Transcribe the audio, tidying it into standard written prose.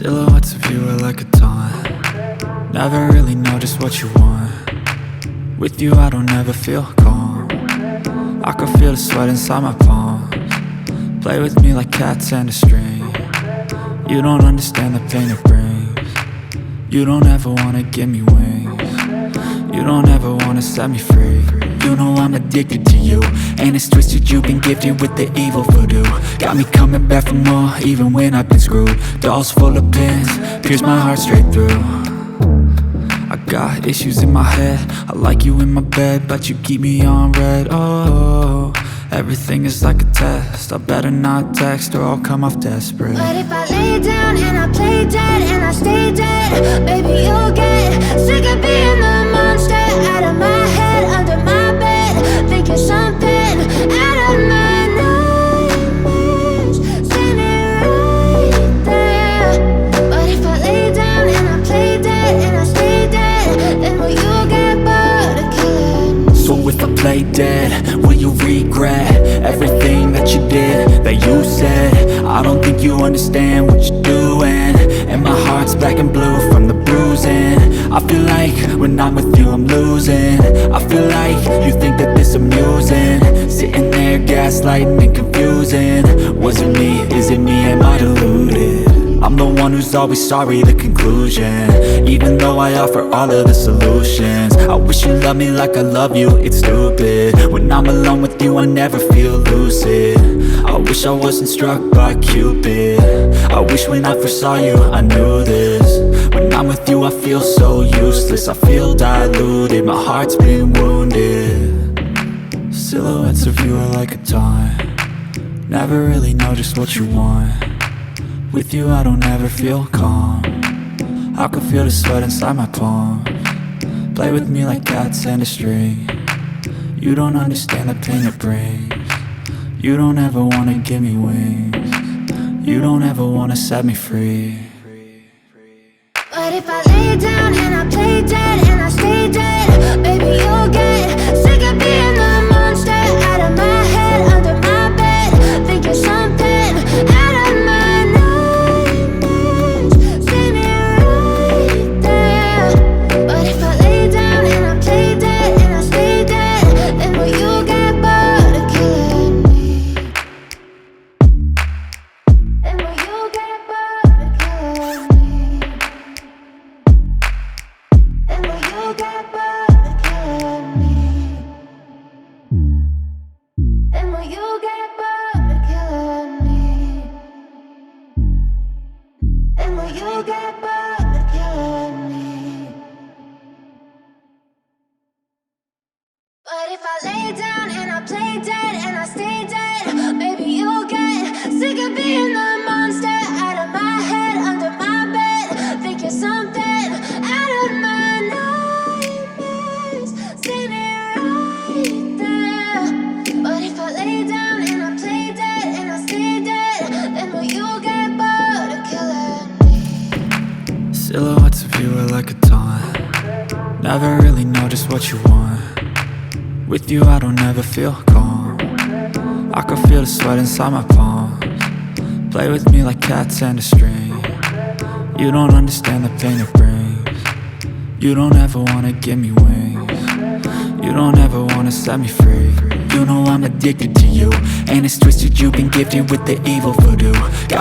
Silhouettes of you are like a taunt. Never really know just what you want. With you I don't ever feel calm. I can feel the sweat inside my palms. Play with me like cats and a string. You don't understand the pain it brings. You don't ever wanna give me wings. You don't ever wanna set me free. You know I'm addicted to you, and it's twisted, you've been gifted with the evil voodoo. Got me coming back for more, even when I've been screwed. Dolls full of pins, pierce my heart straight through. I got issues in my head, I like you in my bed, but you keep me on red. Oh, everything is like a test, I better not text or I'll come off desperate. But if I lay down and I play dead and I stay dead, baby you'll get sick of being the monster out of my head, under my bed, thinking something out of my nightmares, standing right there. But if I lay down and I play dead and I stay dead, then will you get bored of killing me? So if I play dead, will you regret everything that you did, that you said? I don't think you understand what you're doing, and my heart's black and blue from the bruising. I feel like when I'm with you I'm losing. I feel like you think that this amusing, sitting there gaslighting and confusing. Was it me? Is it me? Am I deluded? I'm the one who's always sorry, the conclusion, even though I offer all of the solutions. I wish you loved me like I love you, it's stupid. When I'm alone with you I never feel lucid. I wish I wasn't struck by Cupid. I wish when I first saw you I knew this. When I'm with you I feel so useless, I feel diluted, my heart's been wounded. Silhouettes of you are like a taunt. Never really know just what you want. With you I don't ever feel calm. I can feel the sweat inside my palms. Play with me like cats and a string. You don't understand the pain it brings. You don't ever wanna give me wings. You don't ever wanna set me free. But if I lay down and I play dead and I stay dead, baby you'll get sick of being the monster out of my head, under my bed, thinking something out of my nightmares, standing right there. But if I lay down and I play dead and I stay dead, then will you get bored of killing me? Then will you get bored of killing me? And will you get bored of killing me? And will you get bored of killing me? And will you get bored of killing me? But if I lay down and I play dead and I stay dead, baby you'll get sick of being the monster out of my head, under my bed, thinking something out of my nightmares, standing right there. But if I lay down and I play dead and I stay dead, then will you get bored of killing me? Silhouettes of you are like a taunt. Never really know just what you want. With you I don't ever feel calm. I can feel the sweat inside my palms. Play with me like cats and a string. You don't understand the pain it brings. You don't ever wanna give me wings. You don't ever wanna set me free. You know I'm addicted to you, and it's twisted, you've been gifted with the evil voodoo. Got